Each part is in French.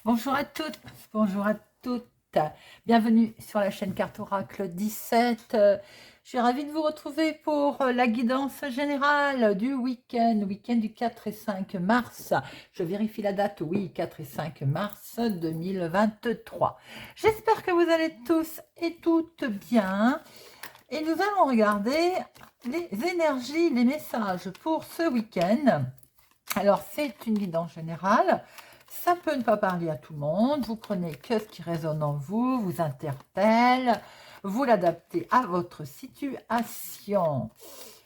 Bonjour à toutes, bonjour à toutes. Bienvenue sur la chaîne Carte Oracle 17. Je suis ravie de vous retrouver pour la guidance générale du week-end du 4 et 5 mars. Je vérifie la date, oui, 4 et 5 mars 2023. J'espère que vous allez tous et toutes bien. Et nous allons regarder les énergies, les messages pour ce week-end. Alors, c'est une guidance générale. Ça peut ne pas parler à tout le monde. Vous prenez que ce qui résonne en vous, vous interpelle. Vous l'adaptez à votre situation.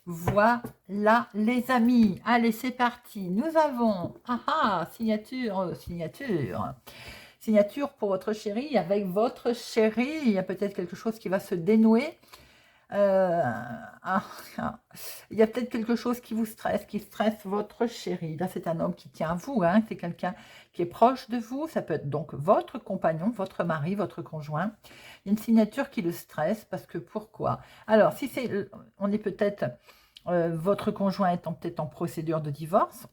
Voilà, les amis. Allez, c'est parti. Nous avons, signature. Signature pour votre chéri. Avec votre chéri, il y a peut-être quelque chose qui va se dénouer. Euh, ah, ah. Il y a peut-être quelque chose qui vous stresse, qui stresse votre chéri. Là, c'est un homme qui tient à vous, hein, c'est quelqu'un qui est proche de vous. Ça peut être donc votre compagnon, votre mari, votre conjoint. Il y a une signature qui le stresse parce que pourquoi? Alors, si c'est, on est peut-être, votre conjoint étant peut-être en procédure de divorce.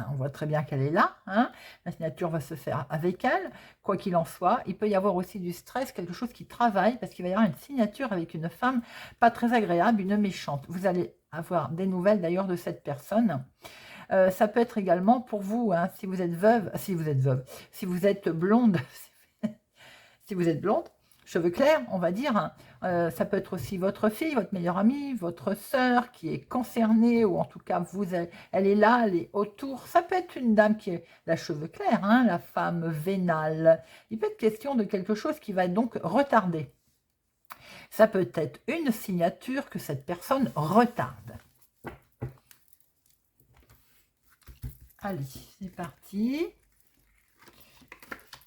On voit très bien qu'elle est là, hein. La signature va se faire avec elle. Quoi qu'il en soit, il peut y avoir aussi du stress, quelque chose qui travaille, parce qu'il va y avoir une signature avec une femme pas très agréable, une méchante. Vous allez avoir des nouvelles d'ailleurs de cette personne. Ça peut être également pour vous, hein, si vous êtes veuve, si vous êtes blonde, si vous êtes blonde, cheveux clairs, on va dire, hein, ça peut être aussi votre fille, votre meilleure amie, votre sœur qui est concernée, ou en tout cas, elle est là, elle est autour. Ça peut être une dame qui est la cheveux clairs, hein, la femme vénale. Il peut être question de quelque chose qui va être donc retardé. Ça peut être une signature que cette personne retarde. Allez, c'est parti.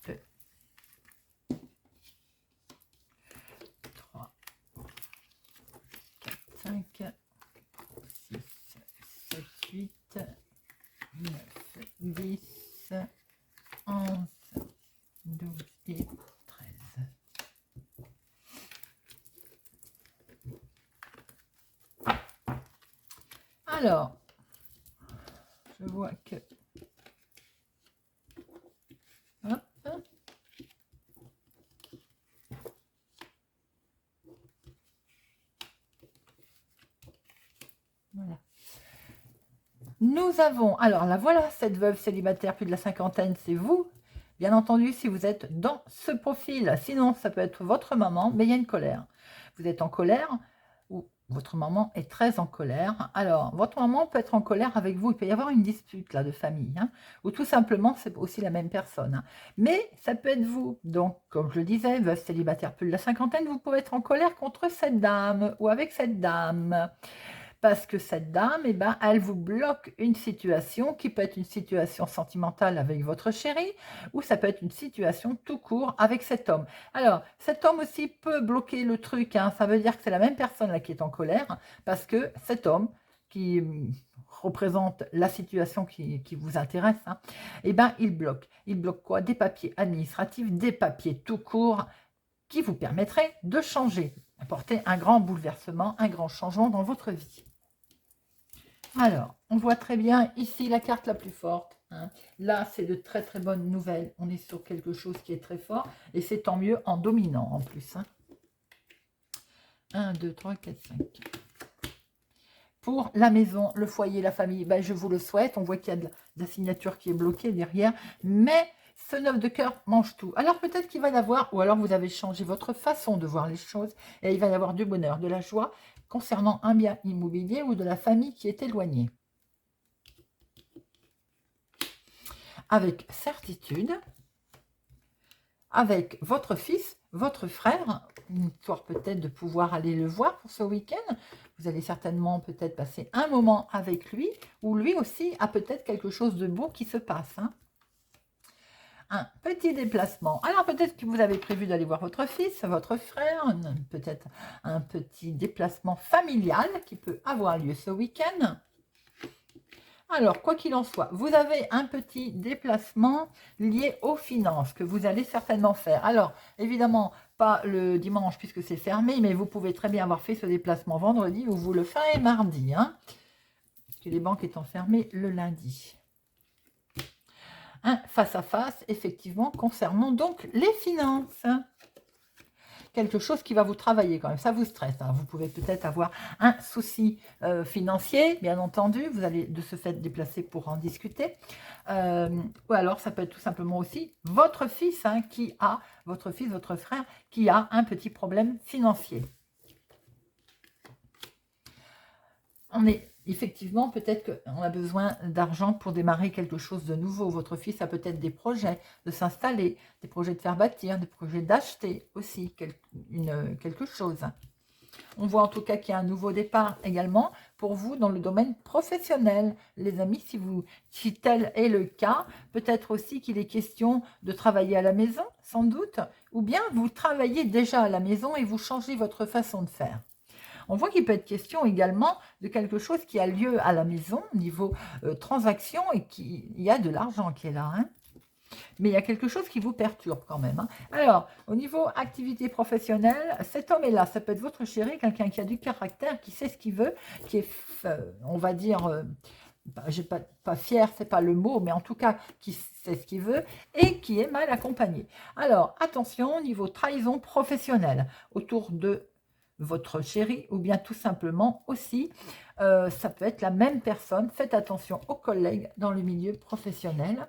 2, 3, 4, 5, 6, 7, 8, 9, 10, 11, 12 et 13. Alors, je vois que... Hop. Voilà. Nous avons... Alors là, voilà, cette veuve célibataire, plus de la cinquantaine, c'est vous. Bien entendu, si vous êtes dans ce profil. Sinon, ça peut être votre maman, mais il y a une colère. Vous êtes en colère, ou votre maman est très en colère. Alors, votre maman peut être en colère avec vous. Il peut y avoir une dispute là de famille, hein, ou tout simplement, c'est aussi la même personne, hein. Mais ça peut être vous. Donc, comme je le disais, veuve célibataire, plus de la cinquantaine, vous pouvez être en colère contre cette dame ou avec cette dame. Parce que cette dame, eh ben, elle vous bloque une situation qui peut être une situation sentimentale avec votre chéri, ou ça peut être une situation tout court avec cet homme. Alors, cet homme aussi peut bloquer le truc, hein. Ça veut dire que c'est la même personne là qui est en colère, parce que cet homme qui représente la situation qui vous intéresse, hein, eh ben, il bloque. Il bloque quoi? Des papiers administratifs, des papiers tout court qui vous permettraient de changer, apporter un grand bouleversement, un grand changement dans votre vie. Alors, on voit très bien ici la carte la plus forte, hein. Là, c'est de très très bonnes nouvelles. On est sur quelque chose qui est très fort et c'est tant mieux en dominant en plus, hein. 1, 2, 3, 4, 5. Pour la maison, le foyer, la famille, ben, je vous le souhaite. On voit qu'il y a de la signature qui est bloquée derrière, mais ce 9 de cœur mange tout. Alors peut-être qu'il va y avoir, ou alors vous avez changé votre façon de voir les choses, et il va y avoir du bonheur, de la joie concernant un bien immobilier ou de la famille qui est éloignée. Avec certitude, avec votre fils, votre frère, une histoire peut-être de pouvoir aller le voir pour ce week-end. Vous allez certainement peut-être passer un moment avec lui, ou lui aussi a peut-être quelque chose de beau qui se passe, hein. Un petit déplacement. Alors peut-être que vous avez prévu d'aller voir votre fils, votre frère, peut-être un petit déplacement familial qui peut avoir lieu ce week-end. Alors, quoi qu'il en soit, vous avez un petit déplacement lié aux finances que vous allez certainement faire. Alors, évidemment, pas le dimanche puisque c'est fermé, mais vous pouvez très bien avoir fait ce déplacement vendredi ou vous le ferez mardi, hein, parce que les banques étant fermées le lundi. un face-à-face, effectivement, concernant donc les finances. Quelque chose qui va vous travailler quand même, ça vous stresse. Hein. Vous pouvez peut-être avoir un souci financier, bien entendu, vous allez de ce fait déplacer pour en discuter. Ou alors ça peut être tout simplement aussi votre fils, hein, votre frère, qui a un petit problème financier. On est effectivement, peut-être qu'on a besoin d'argent pour démarrer quelque chose de nouveau. Votre fils a peut-être des projets de s'installer, des projets de faire bâtir, des projets d'acheter aussi quelque chose. On voit en tout cas qu'il y a un nouveau départ également pour vous dans le domaine professionnel. Les amis, si tel est le cas, peut-être aussi qu'il est question de travailler à la maison, sans doute, ou bien vous travaillez déjà à la maison et vous changez votre façon de faire. On voit qu'il peut être question également de quelque chose qui a lieu à la maison, au niveau transaction, et il y a de l'argent qui est là. Hein. Mais il y a quelque chose qui vous perturbe quand même. Hein. Alors, au niveau activité professionnelle, cet homme est là. Ça peut être votre chéri, quelqu'un qui a du caractère, qui sait ce qu'il veut, qui est, on va dire, pas fier, c'est pas le mot, mais en tout cas, qui sait ce qu'il veut et qui est mal accompagné. Alors, attention, au niveau trahison professionnelle, autour de votre chéri, ou bien tout simplement aussi, ça peut être la même personne. Faites attention aux collègues dans le milieu professionnel.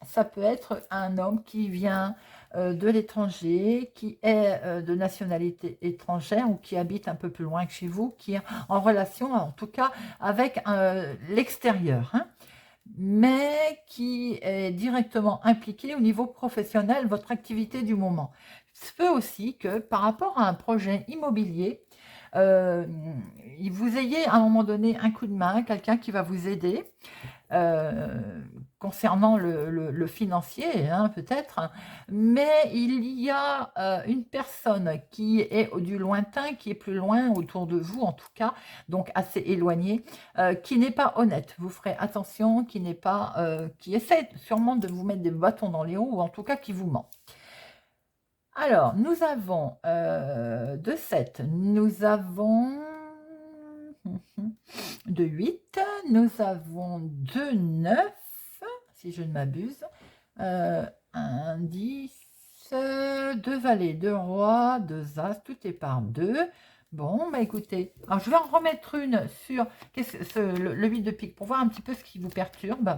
Ça peut être un homme qui vient de l'étranger, qui est de nationalité étrangère ou qui habite un peu plus loin que chez vous, qui est en relation, en tout cas, avec l'extérieur, hein, mais qui est directement impliqué au niveau professionnel, votre activité du moment. Il se peut aussi que par rapport à un projet immobilier, vous ayez à un moment donné un coup de main, quelqu'un qui va vous aider concernant le financier, hein, peut-être, mais il y a une personne qui est du lointain, qui est plus loin autour de vous, en tout cas, donc assez éloigné, qui n'est pas honnête. Vous ferez attention, qui essaie sûrement de vous mettre des bâtons dans les roues, ou en tout cas qui vous ment. Alors, nous avons de 7, nous avons de 8, nous avons de 9, si je ne m'abuse, 1, 10, 2 valets, 2 rois, 2 as, tout est par 2. Bon, bah écoutez, alors je vais en remettre une sur le 8 de pique pour voir un petit peu ce qui vous perturbe.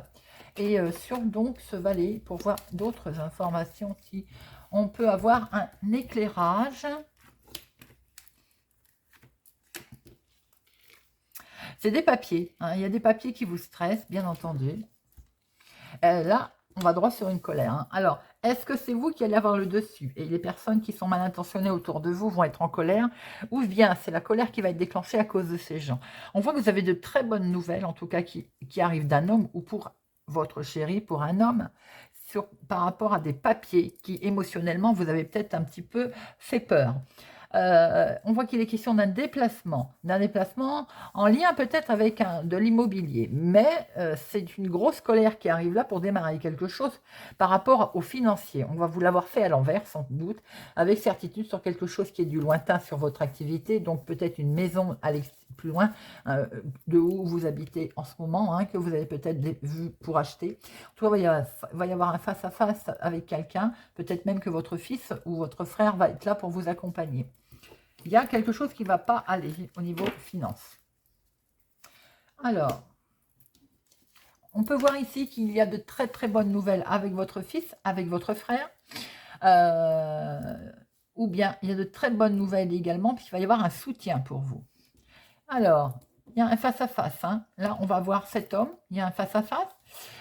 Et sur donc ce valet pour voir d'autres informations si on peut avoir un éclairage. C'est des papiers. Hein. Il y a des papiers qui vous stressent, bien entendu. Là, on va droit sur une colère. Hein. Alors, est-ce que c'est vous qui allez avoir le dessus? Et les personnes qui sont mal intentionnées autour de vous vont être en colère? Ou bien c'est la colère qui va être déclenchée à cause de ces gens? On voit que vous avez de très bonnes nouvelles, en tout cas, qui arrivent d'un homme ou pour votre chéri, pour un homme, par rapport à des papiers qui, émotionnellement, vous avez peut-être un petit peu fait peur. On voit qu'il est question d'un déplacement en lien peut-être avec de l'immobilier, mais c'est une grosse colère qui arrive là pour démarrer quelque chose par rapport au financier. On va vous l'avoir fait à l'envers sans doute, avec certitude sur quelque chose qui est du lointain sur votre activité, donc peut-être une maison plus loin de où vous habitez en ce moment, hein, que vous avez peut-être vu pour acheter. En tout cas, il va y avoir un face-à-face avec quelqu'un, peut-être même que votre fils ou votre frère va être là pour vous accompagner. Il y a quelque chose qui ne va pas aller au niveau finance. Alors, on peut voir ici qu'il y a de très très bonnes nouvelles avec votre fils, avec votre frère. Ou bien, il y a de très bonnes nouvelles également, puisqu'il va y avoir un soutien pour vous. Alors, il y a un face-à-face. Hein. Là, on va voir cet homme, il y a un face-à-face.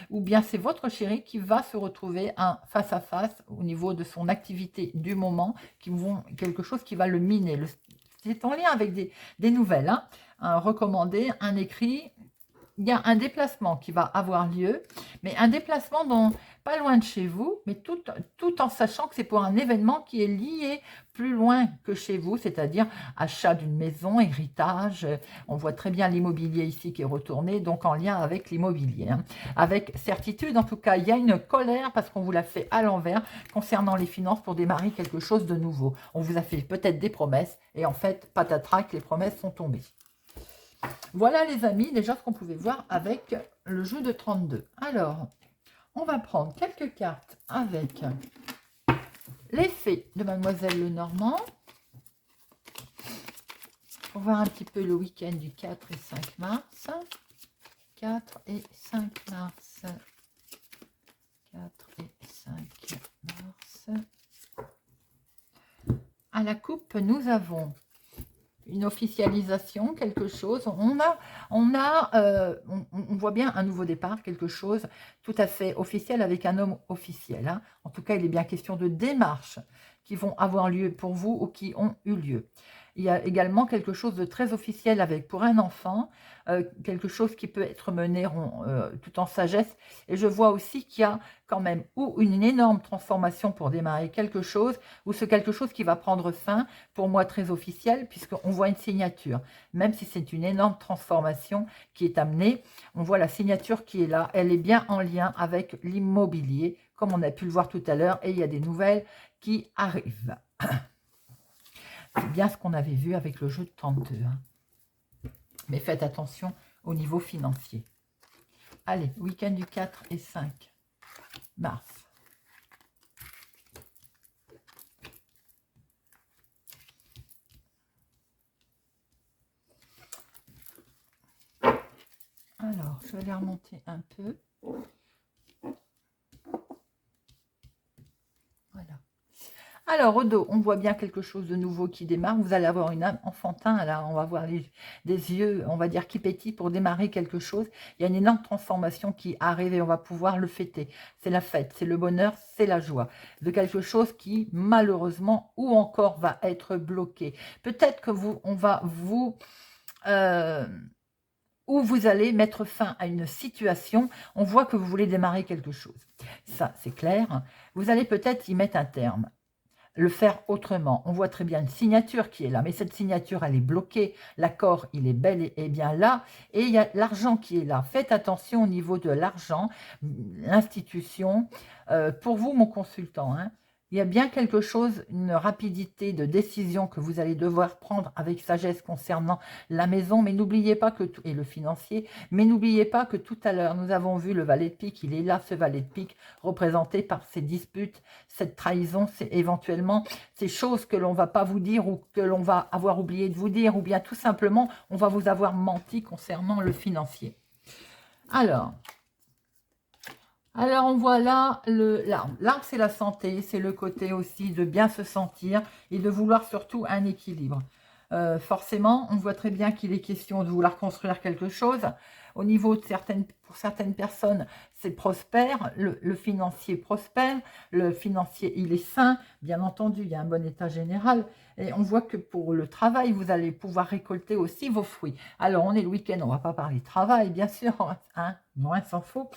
Ou bien c'est votre chéri qui va se retrouver un face-à-face au niveau de son activité du moment, quelque chose qui va le miner. C'est en lien avec des nouvelles, hein. Un recommandé, un écrit. Il y a un déplacement qui va avoir lieu, mais un déplacement pas loin de chez vous, mais tout en sachant que c'est pour un événement qui est lié plus loin que chez vous, c'est-à-dire achat d'une maison, héritage. On voit très bien l'immobilier ici qui est retourné, donc en lien avec l'immobilier. Hein. Avec certitude, en tout cas, il y a une colère parce qu'on vous l'a fait à l'envers concernant les finances pour démarrer quelque chose de nouveau. On vous a fait peut-être des promesses et en fait, patatrac, les promesses sont tombées. Voilà les amis, déjà ce qu'on pouvait voir avec le jeu de 32. Alors, on va prendre quelques cartes avec les fées de Mademoiselle Lenormand. On va voir un petit peu le week-end du 4 et 5 mars. 4 et 5 mars. 4 et 5 mars. À la coupe, nous avons une officialisation, quelque chose. On voit bien un nouveau départ, quelque chose tout à fait officiel avec un homme officiel. Hein. En tout cas, il est bien question de démarches qui vont avoir lieu pour vous ou qui ont eu lieu. Il y a également quelque chose de très officiel avec pour un enfant, quelque chose qui peut être mené tout en sagesse. Et je vois aussi qu'il y a quand même ou une énorme transformation pour démarrer quelque chose, ou c'est quelque chose qui va prendre fin, pour moi très officiel, puisqu'on voit une signature. Même si c'est une énorme transformation qui est amenée, on voit la signature qui est là. Elle est bien en lien avec l'immobilier, comme on a pu le voir tout à l'heure, et il y a des nouvelles qui arrivent. C'est bien ce qu'on avait vu avec le jeu de 32. Hein. Mais faites attention au niveau financier. Allez, week-end du 4 et 5 mars. Alors, je vais les remonter un peu. Voilà. Alors, au dos, on voit bien quelque chose de nouveau qui démarre. Vous allez avoir une âme enfantin. Là, on va voir des yeux, on va dire, qui pétillent pour démarrer quelque chose. Il y a une énorme transformation qui arrive et on va pouvoir le fêter. C'est la fête, c'est le bonheur, c'est la joie. De quelque chose qui, malheureusement, ou encore va être bloqué. Peut-être que on va vous... où vous allez mettre fin à une situation, on voit que vous voulez démarrer quelque chose. Ça, c'est clair. Vous allez peut-être y mettre un terme, le faire autrement. On voit très bien une signature qui est là, mais cette signature, elle est bloquée. L'accord, il est bel et bien là. Et il y a l'argent qui est là. Faites attention au niveau de l'argent, l'institution. Pour vous, mon consultant, hein, il y a bien quelque chose, une rapidité de décision que vous allez devoir prendre avec sagesse concernant la maison, mais n'oubliez pas que et le financier, mais n'oubliez pas que tout à l'heure, nous avons vu le valet de pique, il est là, ce valet de pique, représenté par ces disputes, cette trahison, c'est éventuellement ces choses que l'on va pas vous dire ou que l'on va avoir oublié de vous dire, ou bien tout simplement, on va vous avoir menti concernant le financier. Alors, on voit là l'arbre. L'arbre, c'est la santé, c'est le côté aussi de bien se sentir et de vouloir surtout un équilibre. Forcément, on voit très bien qu'il est question de vouloir construire quelque chose. Au niveau de pour certaines personnes, c'est prospère, le financier prospère, le financier, il est sain, bien entendu, il y a un bon état général. Et on voit que pour le travail, vous allez pouvoir récolter aussi vos fruits. Alors, on est le week-end, on ne va pas parler travail, bien sûr, hein, loin s'en faut.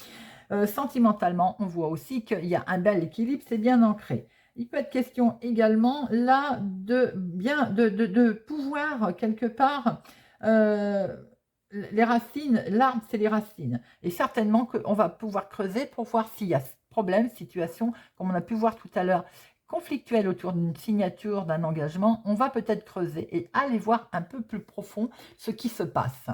Sentimentalement, on voit aussi qu'il y a un bel équilibre, c'est bien ancré. Il peut être question également là de pouvoir quelque part, les racines, l'arbre c'est les racines. Et certainement qu'on va pouvoir creuser pour voir s'il y a problème, situation, comme on a pu voir tout à l'heure, conflictuelle autour d'une signature, d'un engagement. On va peut-être creuser et aller voir un peu plus profond ce qui se passe.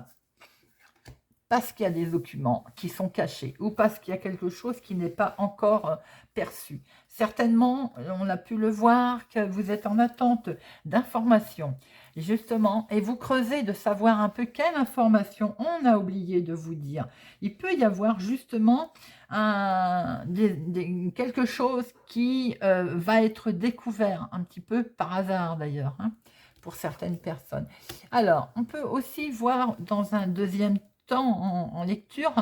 Parce qu'il y a des documents qui sont cachés ou parce qu'il y a quelque chose qui n'est pas encore perçu. Certainement, on a pu le voir, que vous êtes en attente d'informations, justement, et vous creusez de savoir un peu quelle information on a oublié de vous dire. Il peut y avoir justement quelque chose qui va être découvert, un petit peu par hasard d'ailleurs, hein, pour certaines personnes. Alors, on peut aussi voir dans un deuxième temps en lecture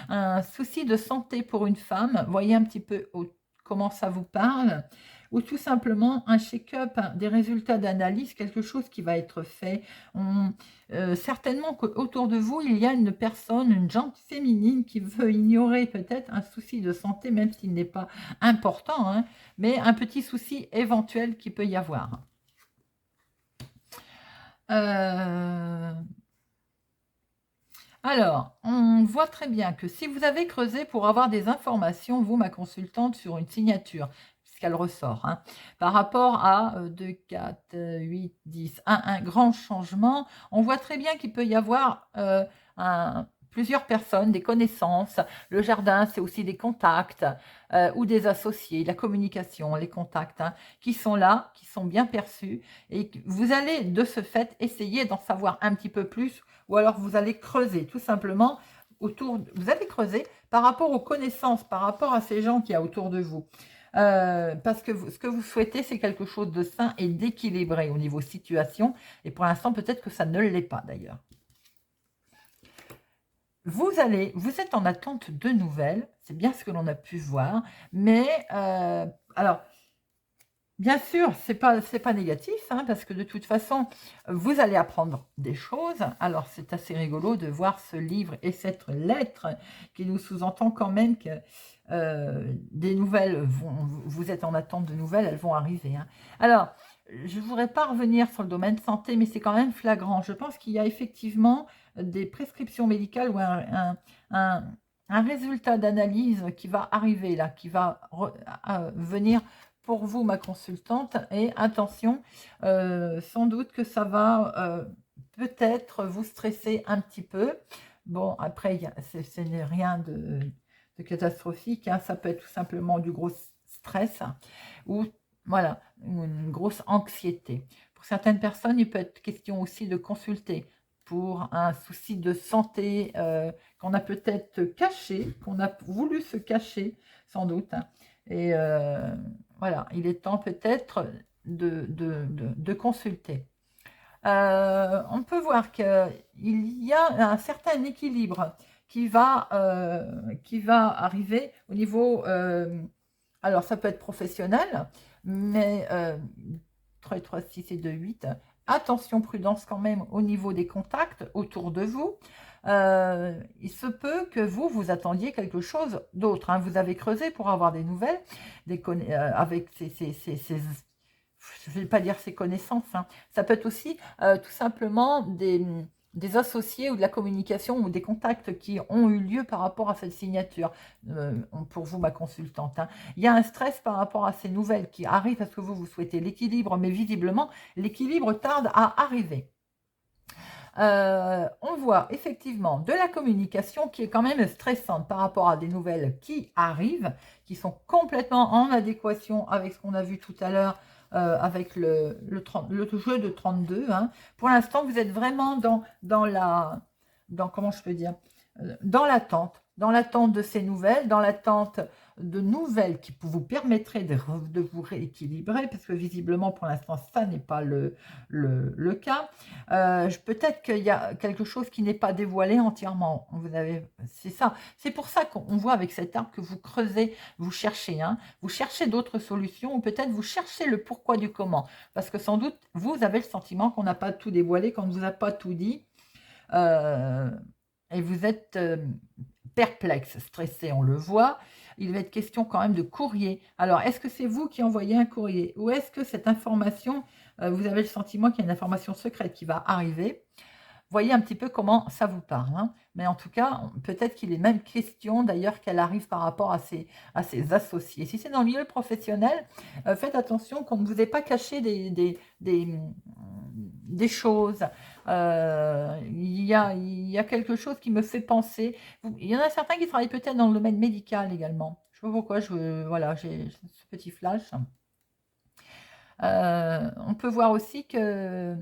un souci de santé pour une femme. Voyez un petit peu comment ça vous parle, ou tout simplement un check-up, des résultats d'analyse, quelque chose qui va être fait. Certainement qu'autour de vous, il y a une personne, une gente féminine qui veut ignorer peut-être un souci de santé, même s'il n'est pas important, hein, mais un petit souci éventuel qui peut y avoir. Alors, on voit très bien que si vous avez creusé pour avoir des informations, vous, ma consultante, sur une signature, puisqu'elle ressort, hein, par rapport à 2, 4, 8, 10, un grand changement, on voit très bien qu'il peut y avoir plusieurs personnes, des connaissances. Le jardin, c'est aussi des contacts ou des associés, la communication, les contacts qui sont là, qui sont bien perçus. Et vous allez de ce fait essayer d'en savoir un petit peu plus ou alors vous allez creuser tout simplement autour, vous allez creuser par rapport aux connaissances, par rapport à ces gens qu'il y a autour de vous. Parce que ce que vous souhaitez, c'est quelque chose de sain et d'équilibré au niveau situation. Et pour l'instant, peut-être que ça ne l'est pas d'ailleurs. Vous êtes en attente de nouvelles, c'est bien ce que l'on a pu voir, mais alors, bien sûr, c'est pas négatif, hein, parce que de toute façon, vous allez apprendre des choses. Alors, c'est assez rigolo de voir ce livre et cette lettre qui nous sous-entend quand même que des nouvelles vous êtes en attente de nouvelles, elles vont arriver. Hein. Alors, je ne voudrais pas revenir sur le domaine santé, mais c'est quand même flagrant. Je pense qu'il y a effectivement des prescriptions médicales ou un résultat d'analyse qui va arriver là, qui va venir pour vous, ma consultante, et attention, sans doute que ça va peut-être vous stresser un petit peu. Bon, après, ce n'est rien de catastrophique, hein. Ça peut être tout simplement du gros stress ou voilà, une grosse anxiété. Pour certaines personnes, il peut être question aussi de consulter pour un souci de santé qu'on a peut-être caché, qu'on a voulu se cacher, sans doute. Hein. Et voilà, il est temps peut-être de consulter. On peut voir qu'il y a un certain équilibre qui va arriver au niveau, alors ça peut être professionnel, mais 3, 3, 6 et 2, 8. Attention, prudence quand même au niveau des contacts autour de vous. Il se peut que vous attendiez quelque chose d'autre. Hein. Vous avez creusé pour avoir des nouvelles avec je ne vais pas dire ses connaissances. Hein. Ça peut être aussi tout simplement des associés ou de la communication ou des contacts qui ont eu lieu par rapport à cette signature, pour vous, ma consultante. Hein. Il y a un stress par rapport à ces nouvelles qui arrivent parce que vous souhaitez l'équilibre, mais visiblement, l'équilibre tarde à arriver. On voit effectivement de la communication qui est quand même stressante par rapport à des nouvelles qui arrivent, qui sont complètement en adéquation avec ce qu'on a vu tout à l'heure, avec le jeu de 32. Hein. Pour l'instant, vous êtes vraiment comment je peux dire, dans l'attente de ces nouvelles, dans l'attente de nouvelles qui vous permettraient de vous rééquilibrer, parce que visiblement, pour l'instant, ça n'est pas le cas. Peut-être qu'il y a quelque chose qui n'est pas dévoilé entièrement. C'est ça. C'est pour ça qu'on voit avec cet arbre que vous creusez, vous cherchez. Hein, vous cherchez d'autres solutions, ou peut-être vous cherchez le pourquoi du comment. Parce que sans doute, vous avez le sentiment qu'on n'a pas tout dévoilé, qu'on ne vous a pas tout dit. Et vous êtes perplexe, stressé, on le voit. Il va être question quand même de courrier. Alors, est-ce que c'est vous qui envoyez un courrier ou est-ce que cette information, vous avez le sentiment qu'il y a une information secrète qui va arriver? Voyez un petit peu comment ça vous parle. Hein. Mais en tout cas, peut-être qu'il est même question d'ailleurs qu'elle arrive par rapport à ses associés. Si c'est dans le milieu professionnel, faites attention qu'on ne vous ait pas caché des choses. Il y a quelque chose qui me fait penser. Il y en a certains qui travaillent peut-être dans le domaine médical également. Je ne sais pas pourquoi, voilà, j'ai ce petit flash. On peut voir aussi que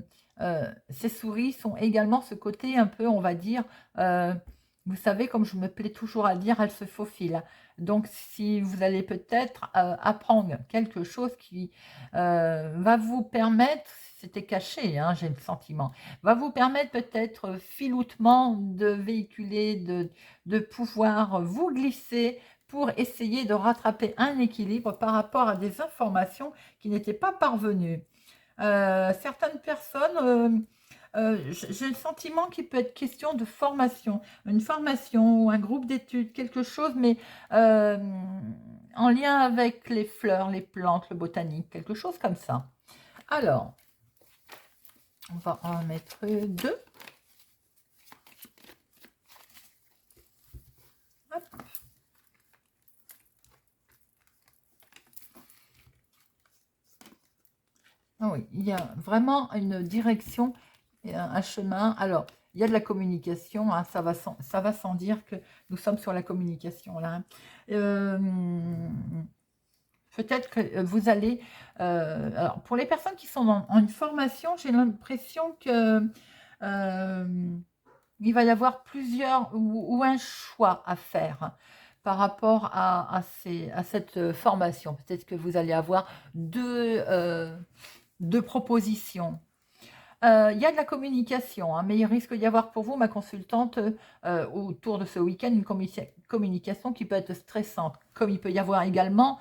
ces souris sont également ce côté un peu, on va dire, vous savez, comme je me plais toujours à dire, elles se faufilent. Donc, si vous allez peut-être apprendre quelque chose qui va vous permettre, c'était caché, hein, j'ai le sentiment, va vous permettre peut-être filoutement de véhiculer, de pouvoir vous glisser pour essayer de rattraper un équilibre par rapport à des informations qui n'étaient pas parvenues. Certaines personnes, j'ai le sentiment qu'il peut être question de formation, une formation ou un groupe d'études, quelque chose, mais en lien avec les fleurs, les plantes, le botanique, quelque chose comme ça. Alors, on va en mettre 2. Hop. Ah oui, il y a vraiment une direction, un chemin. Alors, il y a de la communication, hein, ça va sans dire que nous sommes sur la communication là. Hein. Peut-être que vous allez... alors, pour les personnes qui sont en une formation, j'ai l'impression que il va y avoir plusieurs ou un choix à faire par rapport à cette formation. Peut-être que vous allez avoir deux propositions. Il y a de la communication, hein, mais il risque d'y avoir pour vous, ma consultante, autour de ce week-end, une communication qui peut être stressante, comme il peut y avoir également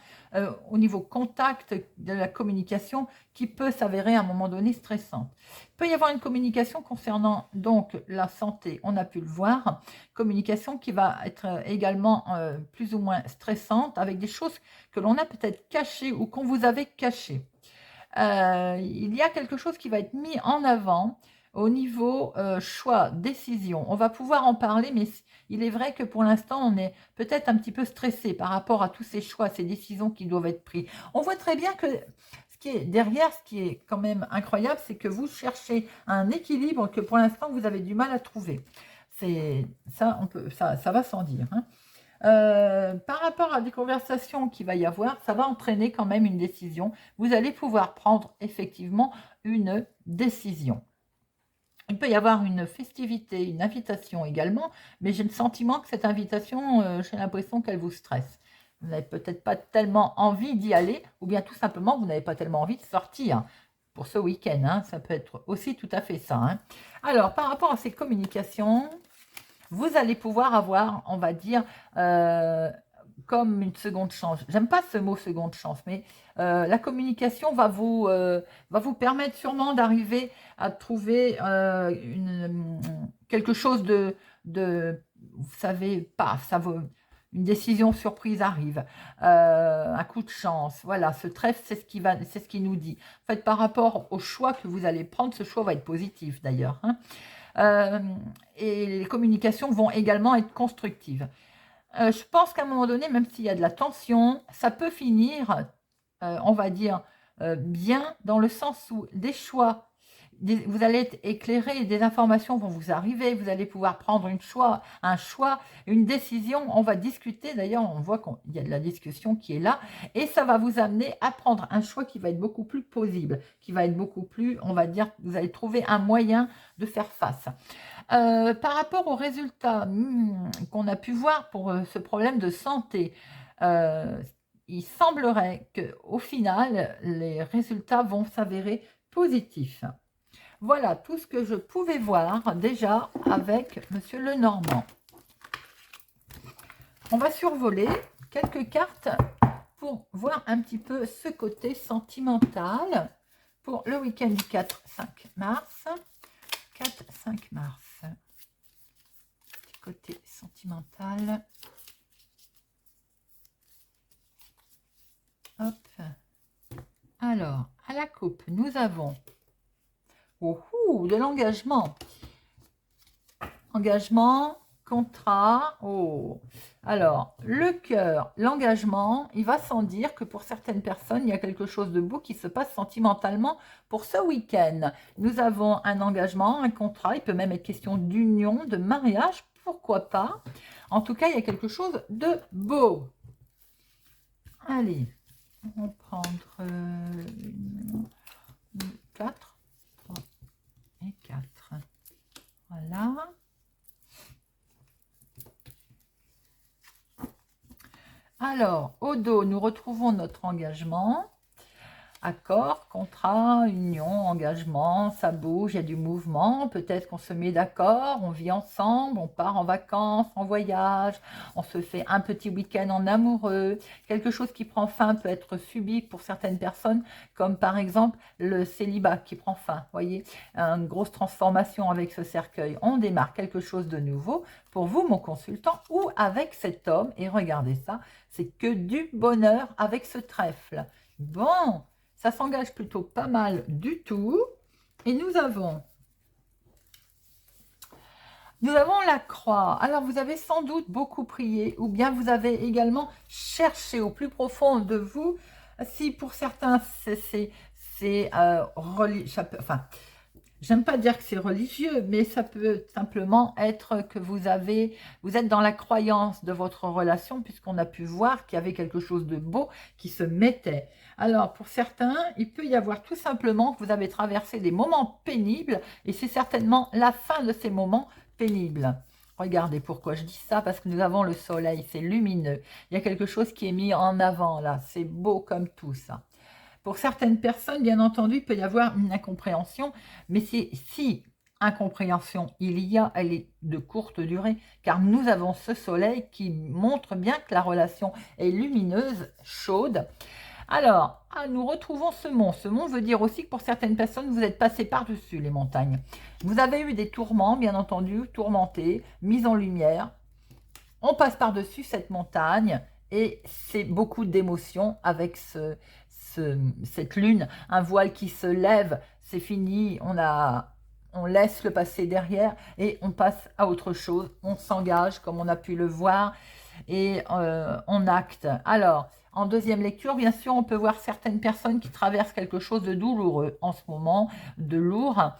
au niveau contact de la communication qui peut s'avérer à un moment donné stressante. Il peut y avoir une communication concernant donc la santé, on a pu le voir, communication qui va être également plus ou moins stressante avec des choses que l'on a peut-être cachées ou qu'on vous avait cachées. Il y a quelque chose qui va être mis en avant au niveau choix, décision. On va pouvoir en parler, mais il est vrai que pour l'instant, on est peut-être un petit peu stressé par rapport à tous ces choix, ces décisions qui doivent être prises. On voit très bien que ce qui est derrière, ce qui est quand même incroyable, c'est que vous cherchez un équilibre que pour l'instant, vous avez du mal à trouver. C'est ça, ça va sans dire. Hein. Par rapport à des conversations qu'il va y avoir, ça va entraîner quand même une décision. Vous allez pouvoir prendre effectivement une décision. Il peut y avoir une festivité, une invitation également, mais j'ai le sentiment que cette invitation, j'ai l'impression qu'elle vous stresse. Vous n'avez peut-être pas tellement envie d'y aller, ou bien tout simplement, vous n'avez pas tellement envie de sortir pour ce week-end. Hein. Ça peut être aussi tout à fait ça. Hein. Alors, par rapport à ces communications, vous allez pouvoir avoir, on va dire, comme une seconde chance. J'aime pas ce mot seconde chance, mais la communication va vous permettre sûrement d'arriver à trouver quelque chose vous savez pas, une décision surprise arrive, un coup de chance. Voilà, ce trèfle, c'est ce qui nous dit. En fait, par rapport au choix que vous allez prendre, ce choix va être positif d'ailleurs. Hein. Et les communications vont également être constructives. Je pense qu'à un moment donné, même s'il y a de la tension, ça peut finir, on va dire, bien, dans le sens où des choix, vous allez être éclairé, des informations vont vous arriver, vous allez pouvoir prendre un choix, une décision, on va discuter, d'ailleurs on voit qu'il y a de la discussion qui est là, et ça va vous amener à prendre un choix qui va être beaucoup plus plausible, qui va être beaucoup plus, on va dire, vous allez trouver un moyen de faire face. Par rapport aux résultats qu'on a pu voir pour ce problème de santé, il semblerait qu'au final, les résultats vont s'avérer positifs. Voilà tout ce que je pouvais voir déjà avec Monsieur Lenormand. On va survoler quelques cartes pour voir un petit peu ce côté sentimental pour le week-end du 4-5 mars. 4-5 mars. Du côté sentimental. Hop. Alors, à la coupe, nous avons de l'engagement. Engagement, contrat. Alors, le cœur, l'engagement, il va sans dire que pour certaines personnes, il y a quelque chose de beau qui se passe sentimentalement pour ce week-end. Nous avons un engagement, un contrat, il peut même être question d'union, de mariage, pourquoi pas. En tout cas, il y a quelque chose de beau. Allez, on va prendre 4, 3 et 4. Voilà. Alors, au dos, nous retrouvons notre engagement. Accord, contrat, union, engagement, ça bouge, il y a du mouvement. Peut-être qu'on se met d'accord, on vit ensemble, on part en vacances, en voyage, on se fait un petit week-end en amoureux. Quelque chose qui prend fin peut être subi pour certaines personnes, comme par exemple le célibat qui prend fin. Voyez, une grosse transformation avec ce cercueil. On démarre quelque chose de nouveau pour vous, mon consultant, ou avec cet homme. Et regardez ça, c'est que du bonheur avec ce trèfle. Bon, ça s'engage plutôt pas mal du tout. Et nous avons la croix. Alors, vous avez sans doute beaucoup prié, ou bien vous avez également cherché au plus profond de vous. Si pour certains, j'aime pas dire que c'est religieux, mais ça peut simplement être que vous êtes dans la croyance de votre relation, puisqu'on a pu voir qu'il y avait quelque chose de beau qui se mettait. Alors, pour certains, il peut y avoir tout simplement que vous avez traversé des moments pénibles, et c'est certainement la fin de ces moments pénibles. Regardez pourquoi je dis ça, parce que nous avons le soleil, c'est lumineux. Il y a quelque chose qui est mis en avant là, c'est beau comme tout ça. Pour certaines personnes, bien entendu, il peut y avoir une incompréhension, mais si incompréhension il y a, elle est de courte durée, car nous avons ce soleil qui montre bien que la relation est lumineuse, chaude. Alors, nous retrouvons ce mont. Ce mont veut dire aussi que pour certaines personnes, vous êtes passé par-dessus les montagnes. Vous avez eu des tourments, bien entendu, tourmentés, mis en lumière. On passe par-dessus cette montagne et c'est beaucoup d'émotions avec cette lune, un voile qui se lève, c'est fini, on laisse le passé derrière et on passe à autre chose, on s'engage comme on a pu le voir et on acte. Alors, en deuxième lecture, bien sûr, on peut voir certaines personnes qui traversent quelque chose de douloureux en ce moment, de lourd,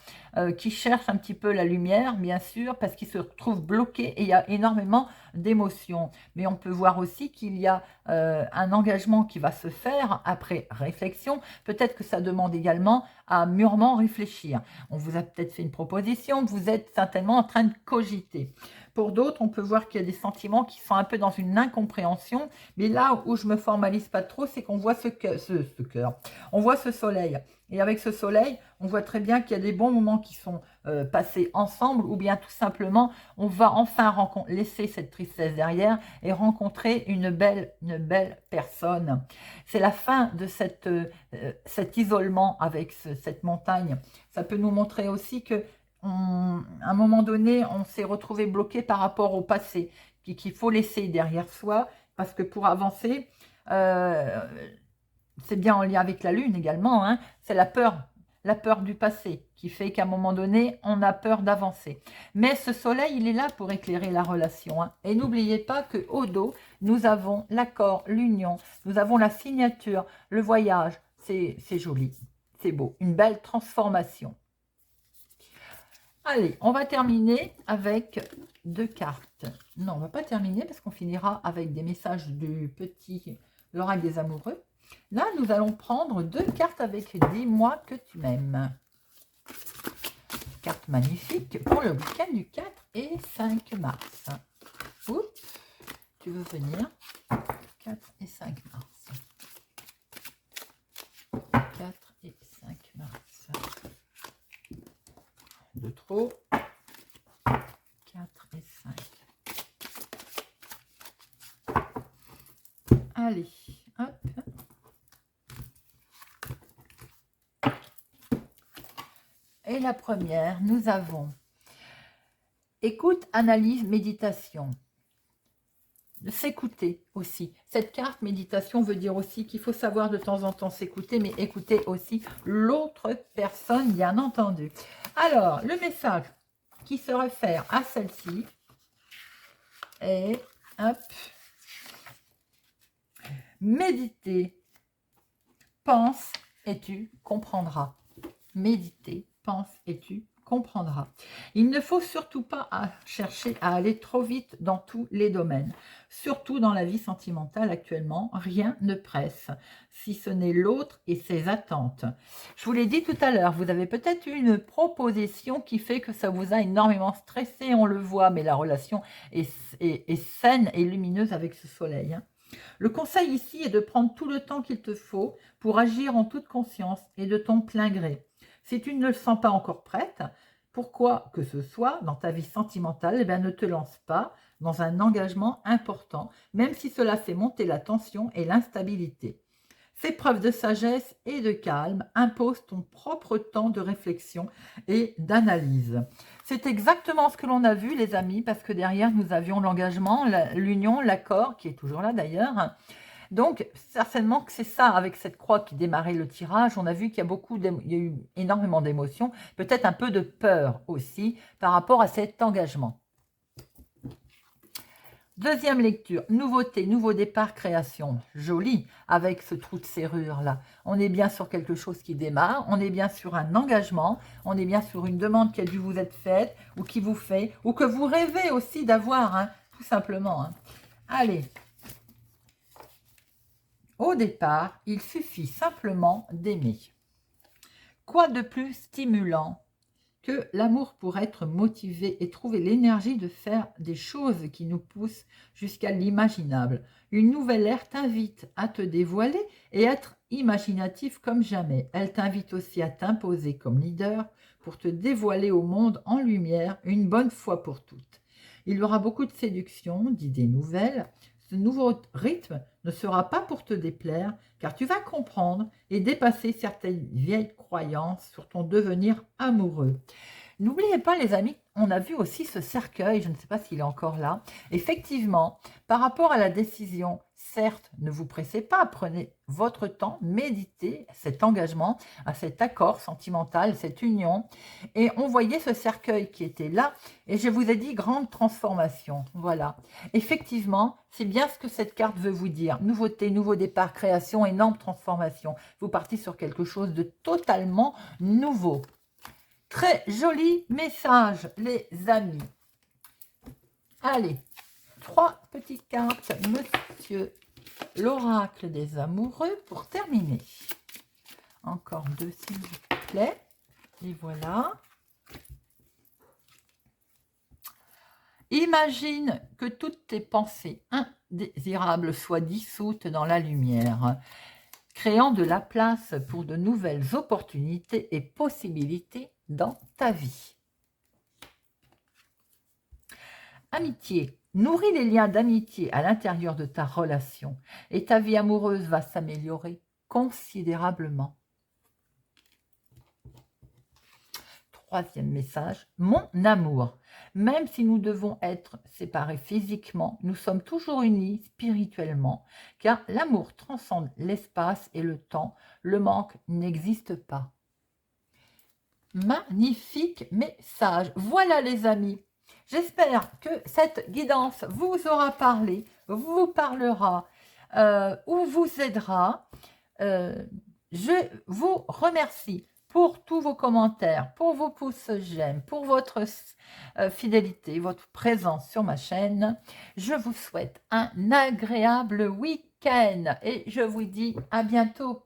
qui cherchent un petit peu la lumière, bien sûr, parce qu'ils se retrouvent bloqués et il y a énormément d'émotions. Mais on peut voir aussi qu'il y a un engagement qui va se faire après réflexion. Peut-être que ça demande également à mûrement réfléchir. On vous a peut-être fait une proposition, vous êtes certainement en train de cogiter. Pour d'autres, on peut voir qu'il y a des sentiments qui sont un peu dans une incompréhension. Mais là où je me formalise pas trop, c'est qu'on voit ce cœur. On voit ce soleil. Et avec ce soleil, on voit très bien qu'il y a des bons moments qui sont passés ensemble, ou bien tout simplement, on va enfin laisser cette tristesse derrière et rencontrer une belle personne. C'est la fin de cet isolement avec cette montagne. Ça peut nous montrer aussi que à un moment donné, on s'est retrouvé bloqué par rapport au passé, qu'il faut laisser derrière soi, parce que pour avancer, euh, c'est bien en lien avec la lune également, hein, c'est la peur du passé qui fait qu'à un moment donné, on a peur d'avancer. Mais ce soleil, il est là pour éclairer la relation. Hein. Et n'oubliez pas qu'au dos, nous avons l'accord, l'union, nous avons la signature, le voyage. C'est joli, c'est beau, une belle transformation. Allez, on va terminer avec 2 cartes. Non, on ne va pas terminer parce qu'on finira avec des messages du petit l'oracle des amoureux. Là, nous allons prendre 2 cartes avec « Dis-moi que tu m'aimes ». Carte magnifique pour le week-end du 4 et 5 mars. Oups, tu veux venir 4 et 5 mars. 4 et 5 mars. De trop. 4 et 5. Allez, hop. Et la première, nous avons écoute, analyse, méditation. S'écouter aussi. Cette carte méditation veut dire aussi qu'il faut savoir de temps en temps s'écouter, mais écouter aussi l'autre personne, bien entendu. Alors, le message qui se réfère à celle-ci est, hop, méditer, pense et tu comprendras. Méditer, pense et tu comprendras. Il ne faut surtout pas chercher à aller trop vite dans tous les domaines. Surtout dans la vie sentimentale actuellement, rien ne presse, si ce n'est l'autre et ses attentes. Je vous l'ai dit tout à l'heure, vous avez peut-être une proposition qui fait que ça vous a énormément stressé, on le voit, mais la relation est saine et lumineuse avec ce soleil. Hein. Le conseil ici est de prendre tout le temps qu'il te faut pour agir en toute conscience et de ton plein gré. Si tu ne le sens pas encore prête, pourquoi que ce soit dans ta vie sentimentale, eh bien, ne te lance pas dans un engagement important, même si cela fait monter la tension et l'instabilité. Fais preuve de sagesse et de calme, impose ton propre temps de réflexion et d'analyse. C'est exactement ce que l'on a vu, les amis, parce que derrière, nous avions l'engagement, l'union, l'accord, qui est toujours là d'ailleurs. Donc, certainement que c'est ça, avec cette croix qui démarrait le tirage, on a vu qu'il y a eu énormément d'émotions, peut-être un peu de peur aussi par rapport à cet engagement. Deuxième lecture, nouveauté, nouveau départ, création. Joli, avec ce trou de serrure là. On est bien sur quelque chose qui démarre, on est bien sur un engagement, on est bien sur une demande qui a dû vous être faite, ou qui vous fait, ou que vous rêvez aussi d'avoir, hein, tout simplement. Hein. Allez. Au départ, il suffit simplement d'aimer. Quoi de plus stimulant que l'amour pour être motivé et trouver l'énergie de faire des choses qui nous poussent jusqu'à l'imaginable. Une nouvelle ère t'invite à te dévoiler et être imaginatif comme jamais. Elle t'invite aussi à t'imposer comme leader pour te dévoiler au monde en lumière une bonne fois pour toutes. Il y aura beaucoup de séduction, d'idées nouvelles. Ce nouveau rythme ne sera pas pour te déplaire, car tu vas comprendre et dépasser certaines vieilles croyances sur ton devenir amoureux. N'oubliez pas les amis, on a vu aussi ce cercueil, je ne sais pas s'il est encore là. Effectivement, par rapport à la décision, certes, ne vous pressez pas, prenez votre temps, méditez cet engagement, à cet accord sentimental, cette union. Et on voyait ce cercueil qui était là, et je vous ai dit grande transformation. Voilà. Effectivement, c'est bien ce que cette carte veut vous dire. Nouveauté, nouveau départ, création, énorme transformation. Vous partez sur quelque chose de totalement nouveau. Très joli message, les amis. Allez, 3 petites cartes, monsieur l'oracle des amoureux, pour terminer. Encore 2, s'il vous plaît. Et voilà. Imagine que toutes tes pensées indésirables soient dissoutes dans la lumière, créant de la place pour de nouvelles opportunités et possibilités dans ta vie. Amitié. Nourris les liens d'amitié à l'intérieur de ta relation et ta vie amoureuse va s'améliorer considérablement. Troisième message, mon amour. Même si nous devons être séparés physiquement, nous sommes toujours unis spirituellement, car l'amour transcende l'espace et le temps. Le manque n'existe pas. Magnifique message. Voilà les amis. J'espère que cette guidance vous aura parlé, vous parlera ou vous aidera. Je vous remercie pour tous vos commentaires, pour vos pouces j'aime, pour votre fidélité, votre présence sur ma chaîne. Je vous souhaite un agréable week-end et je vous dis à bientôt.